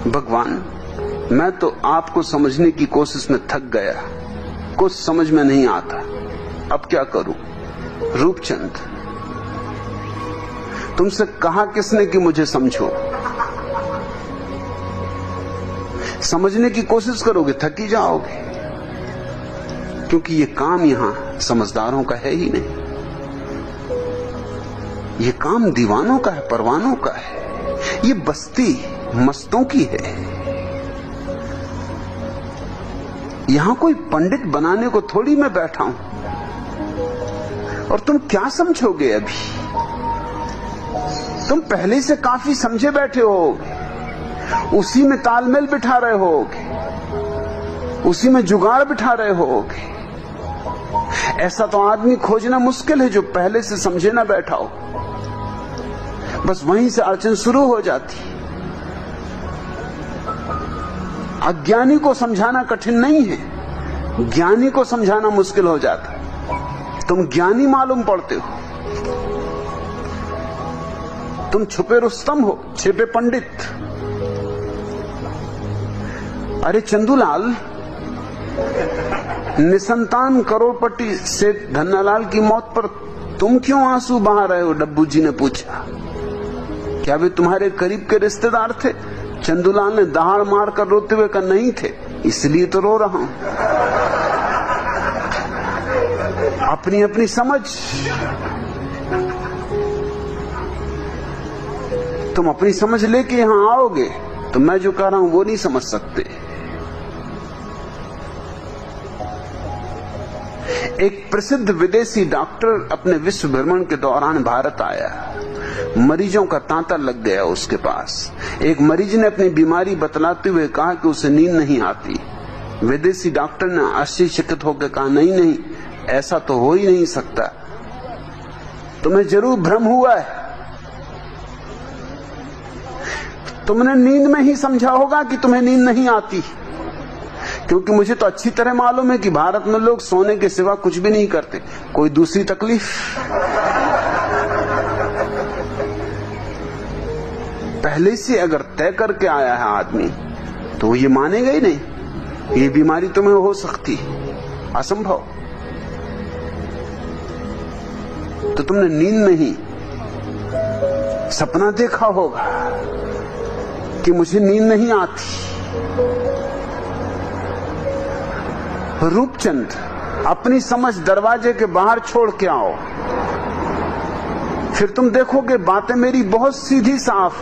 भगवान, मैं तो आपको समझने की कोशिश में थक गया, कुछ समझ में नहीं आता, अब क्या करूं? रूपचंद, तुमसे कहा किसने कि मुझे समझो? समझने की कोशिश करोगे थक ही जाओगे, क्योंकि ये काम यहां समझदारों का है ही नहीं। ये काम दीवानों का है, परवानों का है। ये बस्ती मस्तों की है। यहां कोई पंडित बनाने को थोड़ी मैं बैठा हूं। और तुम क्या समझोगे? अभी तुम पहले से काफी समझे बैठे होगे, उसी में तालमेल बिठा रहे होगे, उसी में जुगाड़ बिठा रहे होगे। ऐसा तो आदमी खोजना मुश्किल है जो पहले से समझे ना बैठा हो। बस वहीं से अड़चन शुरू हो जाती। अज्ञानी को समझाना कठिन नहीं है, ज्ञानी को समझाना मुश्किल हो जाता है। तुम ज्ञानी मालूम पड़ते हो, तुम छुपे रुस्तम हो, छिपे पंडित। अरे चंदूलाल, निसंतान करोड़पति सेठ धन्नालाल की मौत पर तुम क्यों आंसू बहा रहे हो? डब्बू जी ने पूछा। क्या वे तुम्हारे करीब के रिश्तेदार थे? चंदूलाल ने दहाड़ मार कर रोते हुए कहा, नहीं थे, इसलिए तो रो रहा हूं। अपनी अपनी समझ। तुम अपनी समझ लेके यहां आओगे तो मैं जो कह रहा हूं वो नहीं समझ सकते। एक प्रसिद्ध विदेशी डॉक्टर अपने विश्व भ्रमण के दौरान भारत आया। मरीजों का तांता लग गया उसके पास। एक मरीज ने अपनी बीमारी बतलाते हुए कहा कि उसे नींद नहीं आती। विदेशी डॉक्टर ने आश्चर्यचकित होकर कहा, नहीं नहीं, ऐसा तो हो ही नहीं सकता, तुम्हें जरूर भ्रम हुआ है। तुमने नींद में ही समझा होगा कि तुम्हें नींद नहीं आती, क्योंकि मुझे तो अच्छी तरह मालूम है कि भारत में लोग सोने के सिवा कुछ भी नहीं करते। कोई दूसरी तकलीफ? पहले से अगर तय करके आया है आदमी तो वो ये मानेगा ही नहीं, ये बीमारी तुम्हें हो सकती, असंभव। तो तुमने नींद में ही सपना देखा होगा कि मुझे नींद नहीं आती। रूपचंद, अपनी समझ दरवाजे के बाहर छोड़ के आओ, फिर तुम देखोगे बातें मेरी बहुत सीधी साफ।